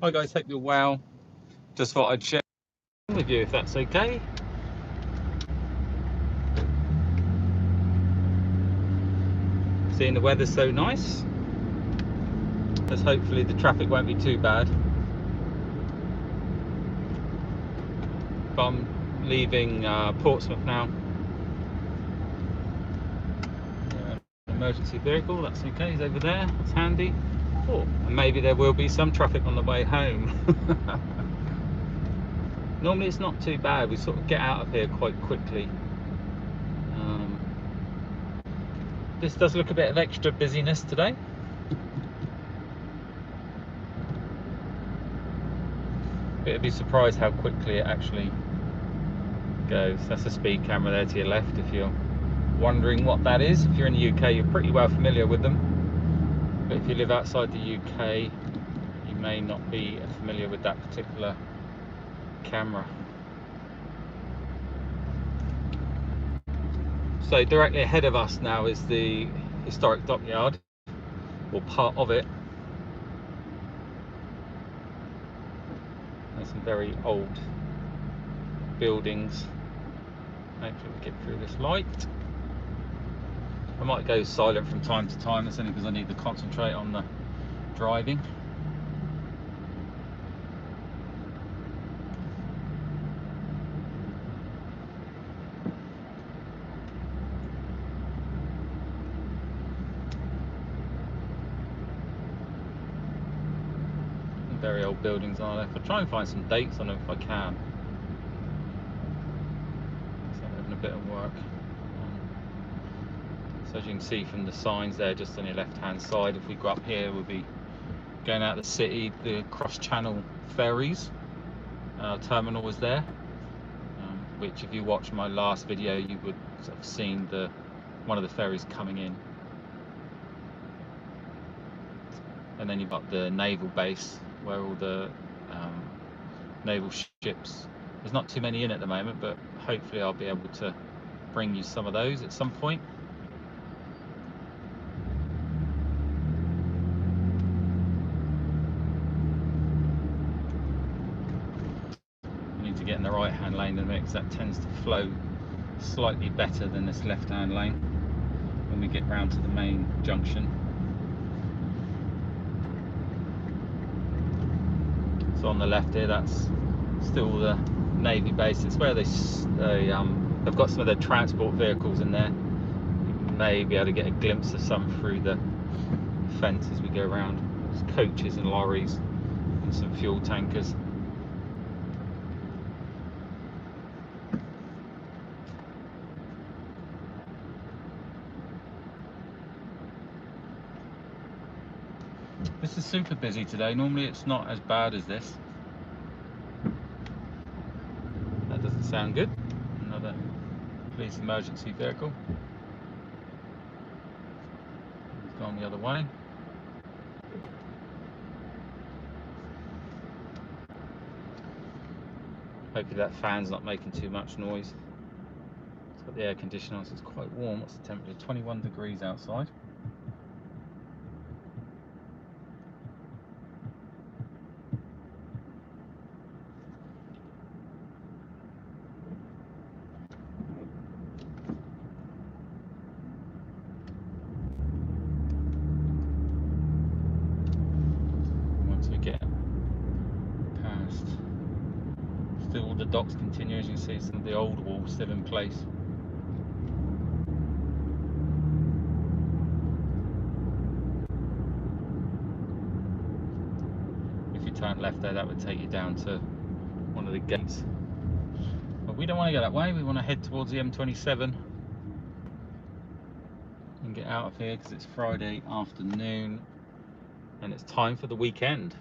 Hi guys, hope you're well. Just thought I'd share with you if that's okay. Seeing the weather's so nice, as hopefully the traffic won't be too bad. But I'm leaving Portsmouth now. Emergency vehicle, that's okay, he's over there, that's handy. Oh, and maybe there will be some traffic on the way home. Normally it's not too bad, we sort of get out of here quite quickly. This does look a bit of extra busyness today. But you'd be surprised how quickly it actually goes. That's a speed camera there to your left if you're wondering what that is. If you're in the UK, you're pretty well familiar with them. But if you live outside the UK, you may not be familiar with that particular camera. So directly ahead of us now is the historic dockyard, or part of it. There's some very old buildings. Hopefully we get through this light. I might go silent from time to time, that's only because I need to concentrate on the driving. Very old buildings on there. I'll try and find some dates on them if I can. So I'm having a bit of work. So as you can see from the signs there, just on your left hand side, if we go up here, we'll be going out of the city. The cross-channel ferries terminal was there, which if you watch my last video, you would have seen one of the ferries coming in. And then you've got the naval base where all the naval ships, there's not too many in at the moment, but hopefully I'll be able to bring you some of those at some point. I need to get in the right hand lane in a minute because that tends to flow slightly better than this left hand lane when we get round to the main junction. So on the left here, that's still the Navy base. It's where they've got some of their transport vehicles in there. You may be able to get a glimpse of some through the fence as we go around. There's coaches and lorries and some fuel tankers. This is super busy today. Normally it's not as bad as this. That doesn't sound good. Another police emergency vehicle. It's gone the other way. Hopefully that fan's not making too much noise. It's got the air conditioner on, so it's quite warm. What's the temperature? 21 degrees outside. Once we get past, still the docks continue. As you can see, some of the old walls still in place. If you turn left there, that would take you down to one of the gates. But we don't want to go that way. We want to head towards the M27 and get out of here because it's Friday afternoon and it's time for the weekend.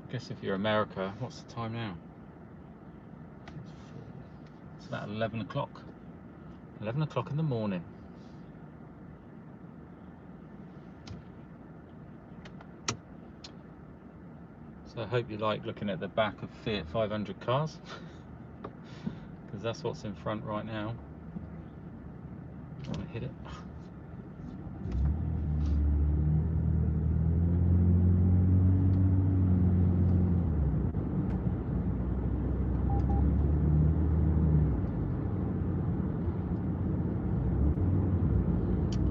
I guess if you're America, what's the time now? It's about 11 o'clock. 11 o'clock in the morning. So I hope you like looking at the back of Fiat 500 cars because that's what's in front right now. I want to hit it.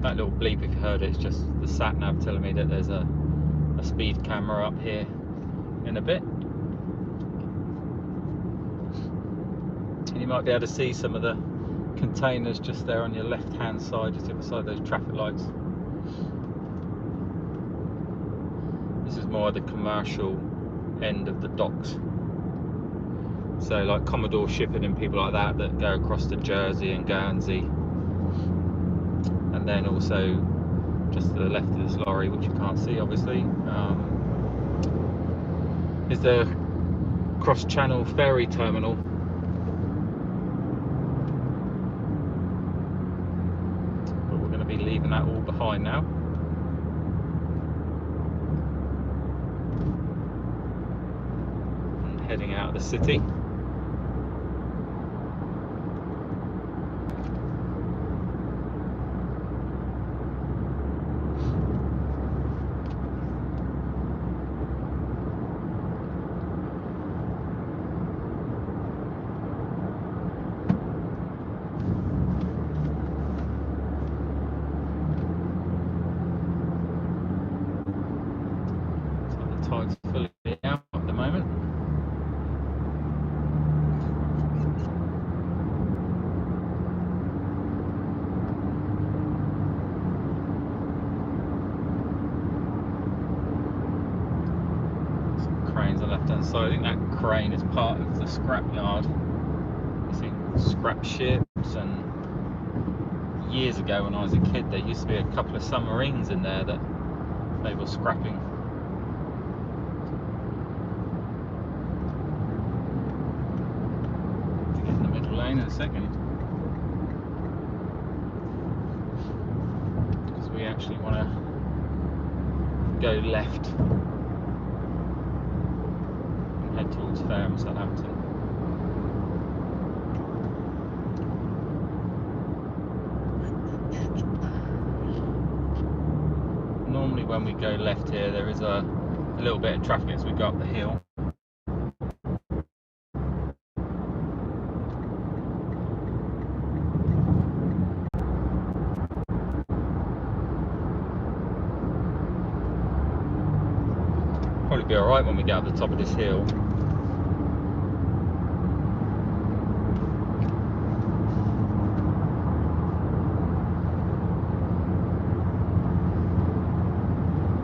That little bleep, if you heard it, it's just the sat nav telling me that there's a speed camera up here in a bit. And you might be able to see some of the containers just there on your left hand side, just the other side of those traffic lights. This is more the commercial end of the docks. So like Commodore shipping and people like that go across to Jersey and Guernsey. And then also just to the left of this lorry, which you can't see obviously, is the cross-channel ferry terminal. But we're going to be leaving that all behind now. And heading out of the city. Tide's fully out at the moment. Some cranes on the left hand side. I think that crane is part of the scrap yard. You see scrap ships, and years ago when I was a kid there used to be a couple of submarines in there that they were scrapping. In a second, because we actually want to go left and head towards Fareham, Southampton. Normally when we go left here there is a little bit of traffic as we go up the hill. Probably be alright when we get up the top of this hill.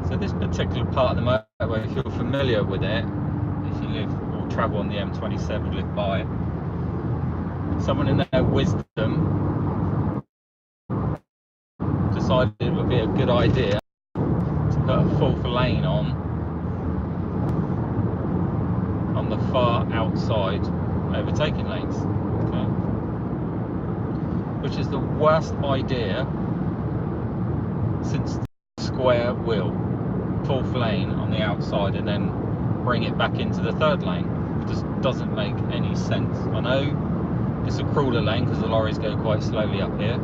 So this particular part of the motorway, if you're familiar with it, if you live or travel on the M27, live by it, someone in their wisdom decided it would be a good idea to put a fourth lane on the far outside overtaking lanes, okay? Which is the worst idea since the square wheel. Fourth lane on the outside and then bring it back into the third lane. It just doesn't make any sense. I know it's a crawler lane because the lorries go quite slowly up here,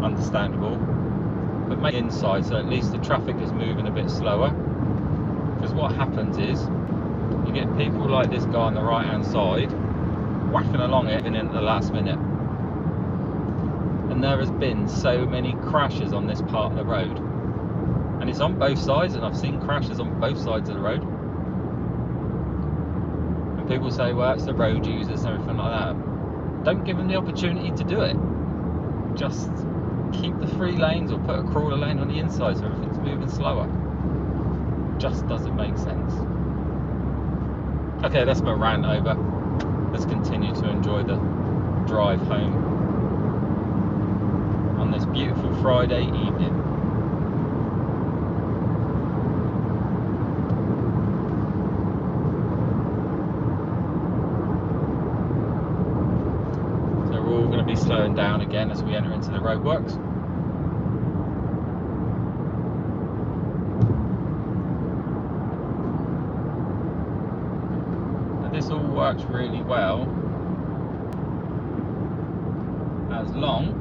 understandable, but make it inside so at least the traffic is moving a bit slower, because what happens is you get people like this guy on the right hand side whacking along it and in at the last minute. And there has been so many crashes on this part of the road, and it's on both sides, and I've seen crashes on both sides of the road. And people say, well, it's the road users and everything like that. Don't give them the opportunity to do it. Just keep the 3 lanes or put a crawler lane on the inside so everything's moving slower. Just doesn't make sense. Okay, that's my rant over. Let's continue to enjoy the drive home on this beautiful Friday evening. So we're all going to be slowing down again as we enter into the roadworks. This all works really well as long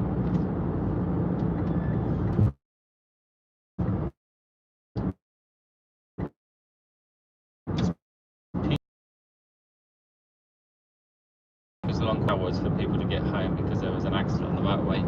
as long hours for people to get home, because there was an accident on the motorway.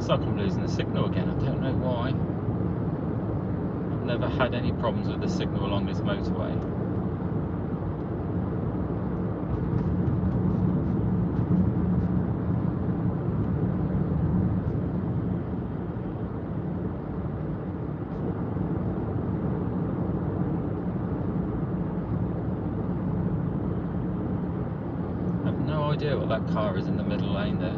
Looks like I'm losing the signal again. I don't know why. I've never had any problems with the signal along this motorway. I have no idea what that car is in the middle lane there.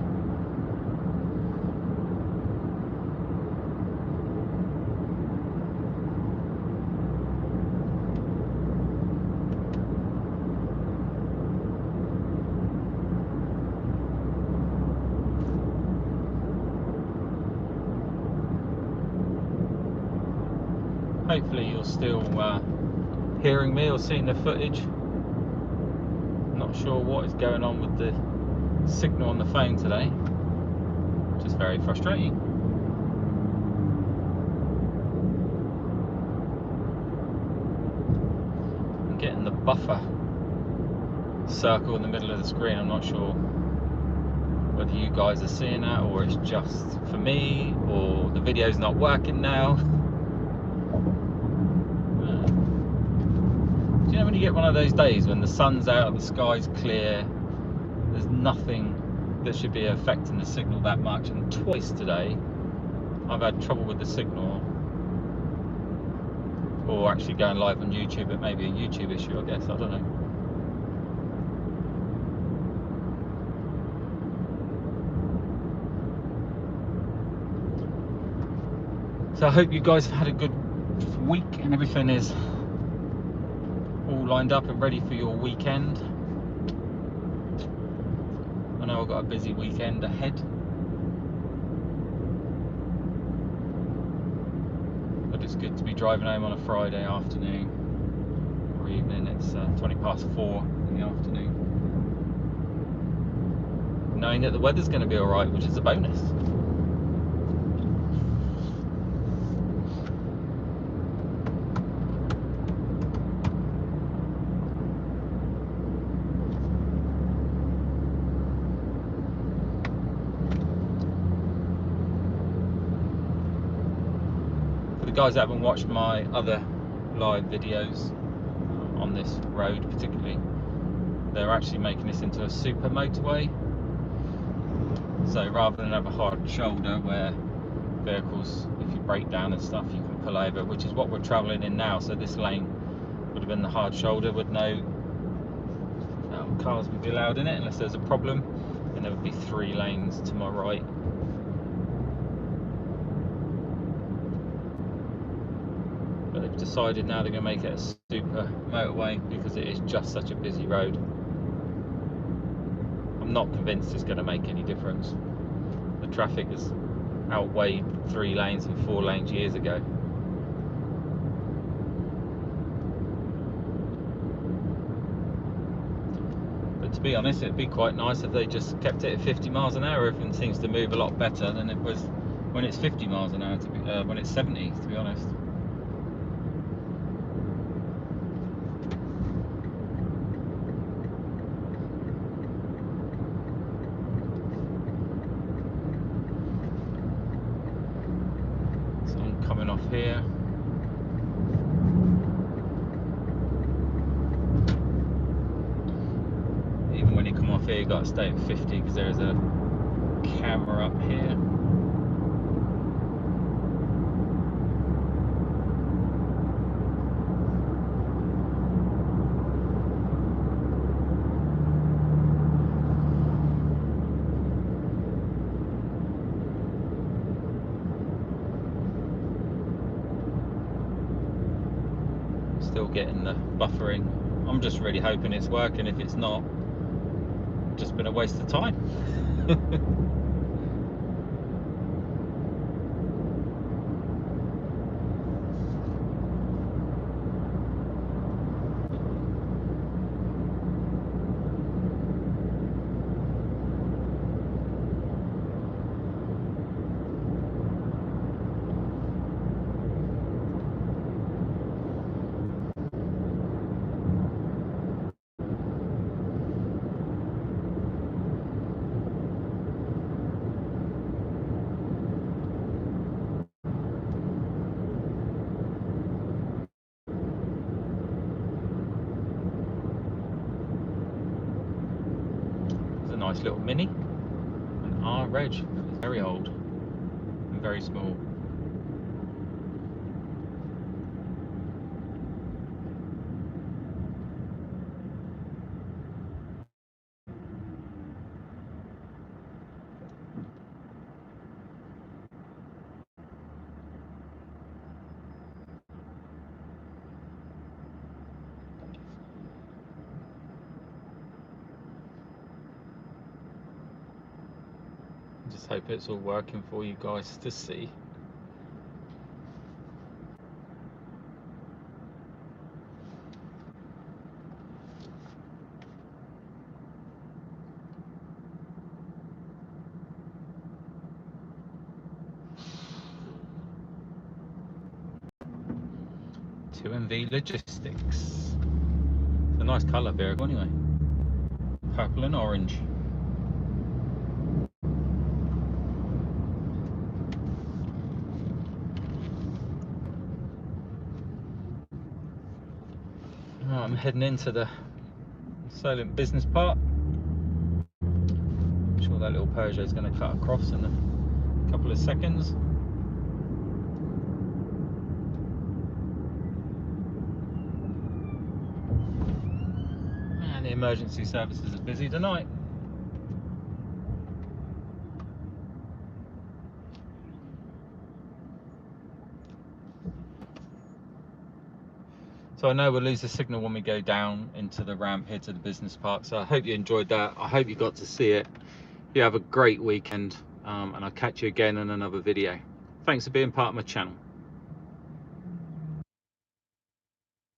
Hopefully you're still hearing me or seeing the footage. Not sure what is going on with the signal on the phone today, which is very frustrating. I'm getting the buffer circle in the middle of the screen. I'm not sure whether you guys are seeing that or it's just for me or the video's not working now. Do you know when you get one of those days when the sun's out, the sky's clear, there's nothing that should be affecting the signal that much, and twice today I've had trouble with the signal, or actually going live on YouTube. It may be a YouTube issue, I guess, I don't know. So I hope you guys have had a good week and everything is all lined up and ready for your weekend. I know I've got a busy weekend ahead, but it's good to be driving home on a Friday afternoon or evening. It's 4:20 in the afternoon, knowing that the weather's going to be alright, which is a bonus. The guys that haven't watched my other live videos on this road particularly, they're actually making this into a super motorway. So rather than have a hard shoulder where vehicles, if you break down and stuff, you can pull over, which is what we're travelling in now. So this lane would have been the hard shoulder with no cars would be allowed in it unless there's a problem, and there would be 3 lanes to my right. But they've decided now they're going to make it a super motorway because it is just such a busy road. I'm not convinced it's going to make any difference. The traffic has outweighed 3 lanes and 4 lanes years ago. But to be honest, it'd be quite nice if they just kept it at 50 miles an hour. Everything seems to move a lot better than it was when it's 50 miles an hour, when it's 70, to be honest. Coming off here, even when you come off here, you've got to stay at 50 because there is a camera up here. Still getting the buffering. I'm just really hoping it's working. If it's not, it's just been a waste of time. nice little Mini, an R reg. It's very old and very small. Just hope it's all working for you guys to see. MV Logistics. It's a nice colour vehicle anyway. Purple and orange. Right, I'm heading into the Solent Business Park. I'm sure that little Peugeot is going to cut across in a couple of seconds. And the emergency services are busy tonight. So I know we'll lose the signal when we go down into the ramp here to the business park. So I hope you enjoyed that. I hope you got to see it. You have a great weekend, and I'll catch you again in another video. Thanks for being part of my channel.